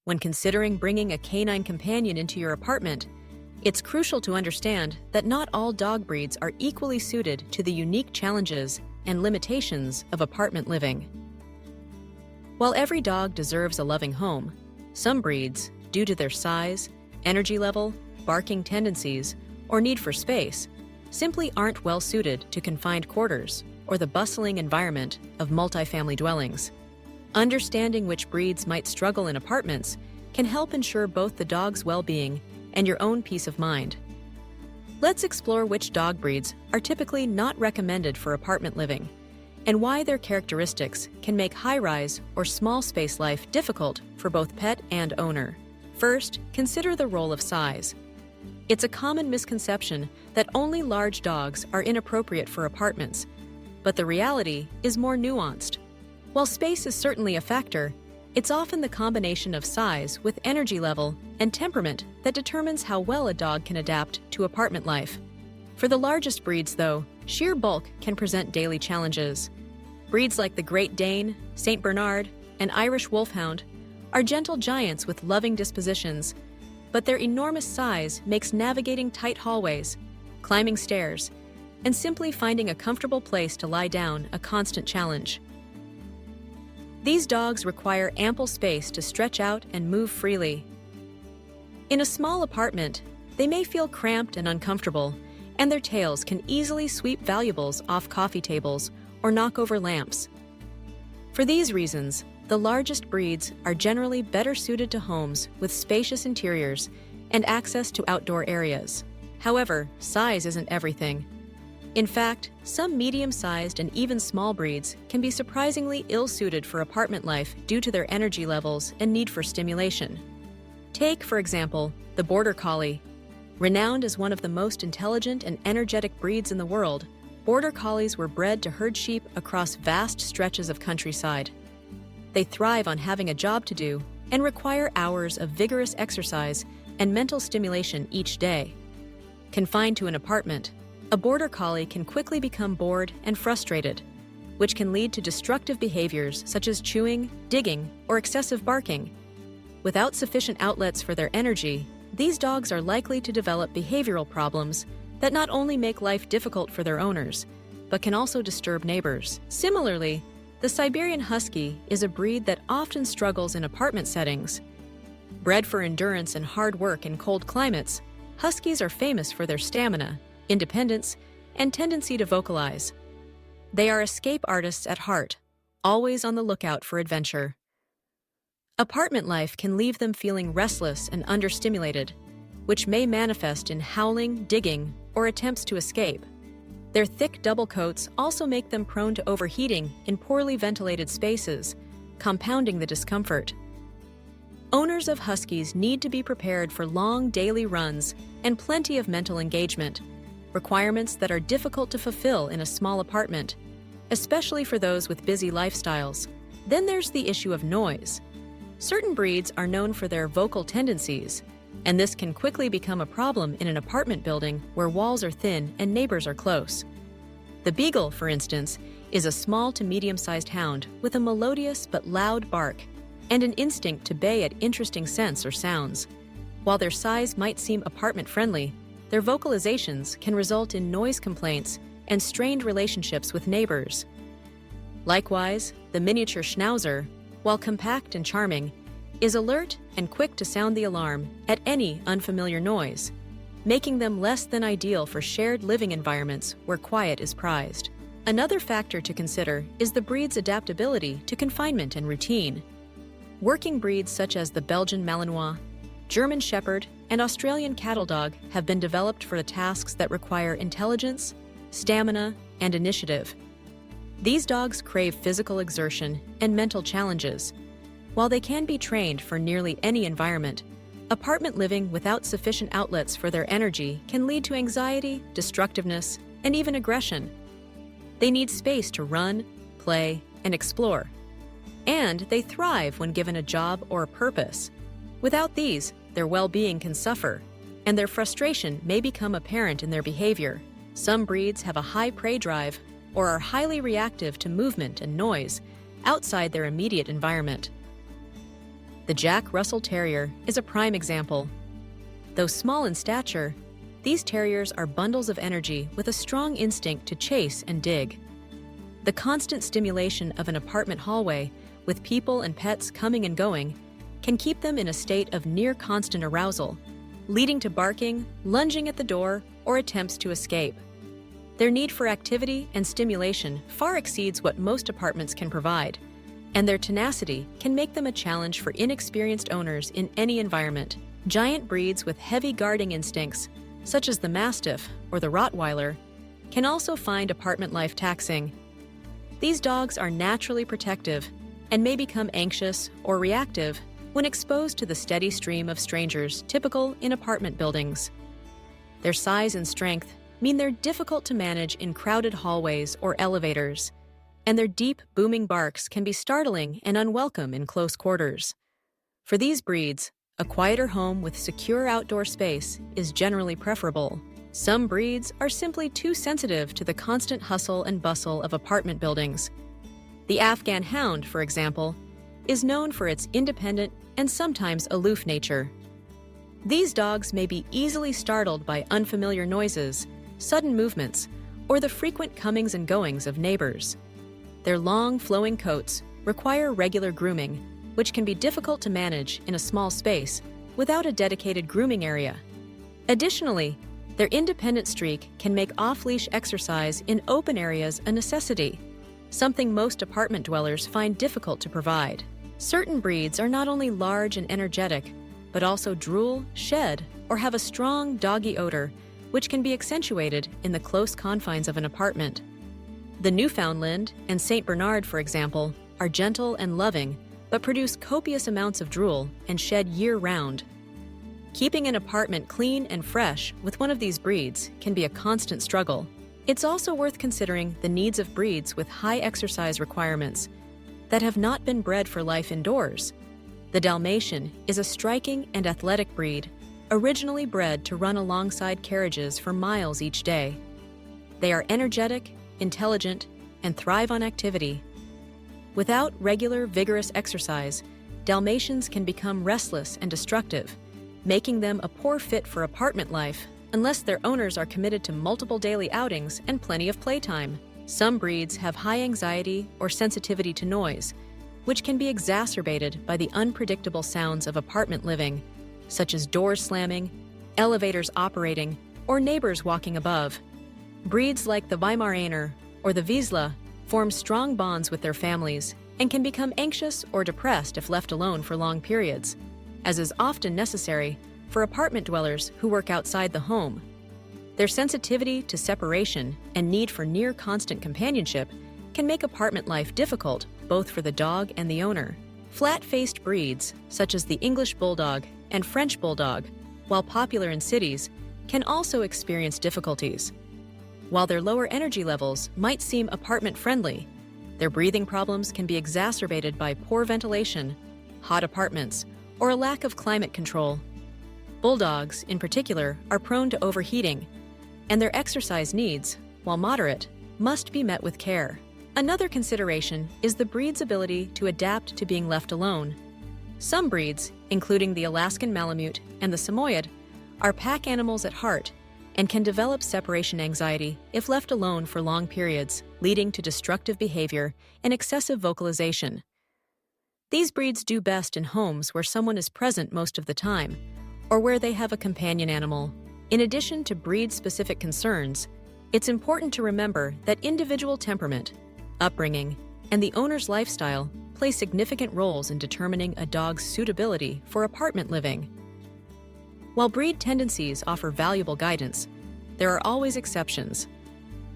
When considering bringing a canine companion into your apartment, it's crucial to understand that not all dog breeds are equally suited to the unique challenges and limitations of apartment living. While every dog deserves a loving home, some breeds, due to their size, energy level, barking tendencies, or need for space, simply aren't well suited to confined quarters or the bustling environment of multifamily dwellings. Understanding which breeds might struggle in apartments can help ensure both the dog's well-being and your own peace of mind. Let's explore which dog breeds are typically not recommended for apartment living and why their characteristics can make high-rise or small-space life difficult for both pet and owner. First, consider the role of size. It's a common misconception that only large dogs are inappropriate for apartments, but the reality is more nuanced. While space is certainly a factor, it's often the combination of size with energy level and temperament that determines how well a dog can adapt to apartment life. For the largest breeds, though, sheer bulk can present daily challenges. Breeds like the Great Dane, St. Bernard, and Irish Wolfhound are gentle giants with loving dispositions, but their enormous size makes navigating tight hallways, climbing stairs, and simply finding a comfortable place to lie down a constant challenge. These dogs require ample space to stretch out and move freely. In a small apartment, they may feel cramped and uncomfortable, and their tails can easily sweep valuables off coffee tables or knock over lamps. For these reasons, the largest breeds are generally better suited to homes with spacious interiors and access to outdoor areas. However, size isn't everything. In fact, some medium-sized and even small breeds can be surprisingly ill-suited for apartment life due to their energy levels and need for stimulation. Take, for example, the Border Collie. Renowned as one of the most intelligent and energetic breeds in the world, Border Collies were bred to herd sheep across vast stretches of countryside. They thrive on having a job to do and require hours of vigorous exercise and mental stimulation each day. Confined to an apartment, a Border Collie can quickly become bored and frustrated, which can lead to destructive behaviors such as chewing, digging, or excessive barking. Without sufficient outlets for their energy, these dogs are likely to develop behavioral problems that not only make life difficult for their owners, but can also disturb neighbors. Similarly, the Siberian Husky is a breed that often struggles in apartment settings. Bred for endurance and hard work in cold climates, Huskies are famous for their stamina, independence, and tendency to vocalize. They are escape artists at heart, always on the lookout for adventure. Apartment life can leave them feeling restless and understimulated, which may manifest in howling, digging, or attempts to escape. Their thick double coats also make them prone to overheating in poorly ventilated spaces, compounding the discomfort. Owners of Huskies need to be prepared for long daily runs and plenty of mental engagement, requirements that are difficult to fulfill in a small apartment, especially for those with busy lifestyles. Then there's the issue of noise. Certain breeds are known for their vocal tendencies, and this can quickly become a problem in an apartment building where walls are thin and neighbors are close. The Beagle, for instance, is a small to medium-sized hound with a melodious but loud bark and an instinct to bay at interesting scents or sounds. While their size might seem apartment-friendly, their vocalizations can result in noise complaints and strained relationships with neighbors. Likewise, the miniature Schnauzer, while compact and charming, is alert and quick to sound the alarm at any unfamiliar noise, making them less than ideal for shared living environments where quiet is prized. Another factor to consider is the breed's adaptability to confinement and routine. Working breeds such as the Belgian Malinois, German Shepherd, and Australian Cattle Dog have been developed for the tasks that require intelligence, stamina, and initiative. These dogs crave physical exertion and mental challenges. While they can be trained for nearly any environment, apartment living without sufficient outlets for their energy can lead to anxiety, destructiveness, and even aggression. They need space to run, play, and explore. And they thrive when given a job or a purpose. Without these, their well-being can suffer, and their frustration may become apparent in their behavior. Some breeds have a high prey drive or are highly reactive to movement and noise outside their immediate environment. The Jack Russell Terrier is a prime example. Though small in stature, these terriers are bundles of energy with a strong instinct to chase and dig. The constant stimulation of an apartment hallway, with people and pets coming and going, can keep them in a state of near constant arousal, leading to barking, lunging at the door, or attempts to escape. Their need for activity and stimulation far exceeds what most apartments can provide, and their tenacity can make them a challenge for inexperienced owners in any environment. Giant breeds with heavy guarding instincts, such as the Mastiff or the Rottweiler, can also find apartment life taxing. These dogs are naturally protective and may become anxious or reactive when exposed to the steady stream of strangers typical in apartment buildings. Their size and strength mean they're difficult to manage in crowded hallways or elevators, and their deep, booming barks can be startling and unwelcome in close quarters. For these breeds, a quieter home with secure outdoor space is generally preferable. Some breeds are simply too sensitive to the constant hustle and bustle of apartment buildings. The Afghan Hound, for example, is known for its independent and sometimes aloof nature. These dogs may be easily startled by unfamiliar noises, sudden movements, or the frequent comings and goings of neighbors. Their long, flowing coats require regular grooming, which can be difficult to manage in a small space without a dedicated grooming area. Additionally, their independent streak can make off-leash exercise in open areas a necessity, something most apartment dwellers find difficult to provide. Certain breeds are not only large and energetic, but also drool, shed, or have a strong doggy odor, which can be accentuated in the close confines of an apartment. The Newfoundland and St. Bernard, for example, are gentle and loving, but produce copious amounts of drool and shed year-round. Keeping an apartment clean and fresh with one of these breeds can be a constant struggle. It's also worth considering the needs of breeds with high exercise requirements that have not been bred for life indoors. The Dalmatian is a striking and athletic breed, originally bred to run alongside carriages for miles each day. They are energetic, intelligent, and thrive on activity. Without regular, vigorous exercise, Dalmatians can become restless and destructive, making them a poor fit for apartment life unless their owners are committed to multiple daily outings and plenty of playtime. Some breeds have high anxiety or sensitivity to noise, which can be exacerbated by the unpredictable sounds of apartment living, such as doors slamming, elevators operating, or neighbors walking above. Breeds like the Weimaraner or the Vizsla form strong bonds with their families and can become anxious or depressed if left alone for long periods, as is often necessary for apartment dwellers who work outside the home. Their sensitivity to separation and need for near constant companionship can make apartment life difficult both for the dog and the owner. Flat-faced breeds, such as the English Bulldog and French Bulldog, while popular in cities, can also experience difficulties. While their lower energy levels might seem apartment-friendly, their breathing problems can be exacerbated by poor ventilation, hot apartments, or a lack of climate control. Bulldogs, in particular, are prone to overheating, and their exercise needs, while moderate, must be met with care. Another consideration is the breed's ability to adapt to being left alone. Some breeds, including the Alaskan Malamute and the Samoyed, are pack animals at heart and can develop separation anxiety if left alone for long periods, leading to destructive behavior and excessive vocalization. These breeds do best in homes where someone is present most of the time, or where they have a companion animal. In addition to breed-specific concerns, it's important to remember that individual temperament, upbringing, and the owner's lifestyle play significant roles in determining a dog's suitability for apartment living. While breed tendencies offer valuable guidance, there are always exceptions.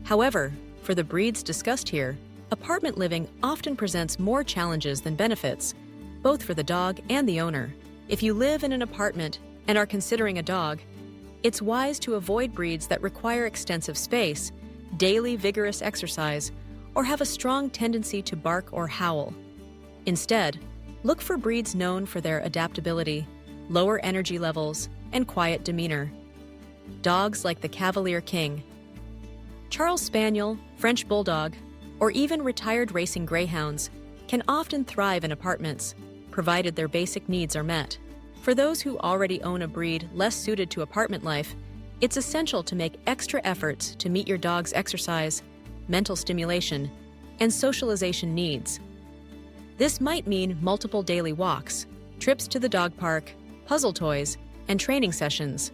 However, for the breeds discussed here, apartment living often presents more challenges than benefits, both for the dog and the owner. If you live in an apartment and are considering a dog, it's wise to avoid breeds that require extensive space, daily vigorous exercise, or have a strong tendency to bark or howl. Instead, look for breeds known for their adaptability, lower energy levels, and quiet demeanor. Dogs like the Cavalier King, Charles Spaniel, French Bulldog, or even retired racing greyhounds can often thrive in apartments, provided their basic needs are met. For those who already own a breed less suited to apartment life, it's essential to make extra efforts to meet your dog's exercise, mental stimulation, and socialization needs. This might mean multiple daily walks, trips to the dog park, puzzle toys, and training sessions.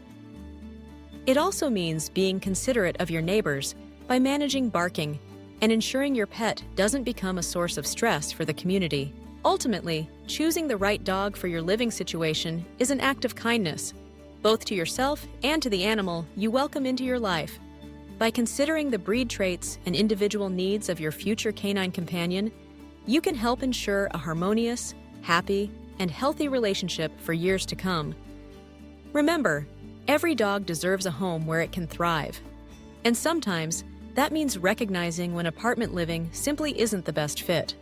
It also means being considerate of your neighbors by managing barking and ensuring your pet doesn't become a source of stress for the community. Ultimately, choosing the right dog for your living situation is an act of kindness, both to yourself and to the animal you welcome into your life. By considering the breed traits and individual needs of your future canine companion, you can help ensure a harmonious, happy, and healthy relationship for years to come. Remember, every dog deserves a home where it can thrive. And sometimes, that means recognizing when apartment living simply isn't the best fit.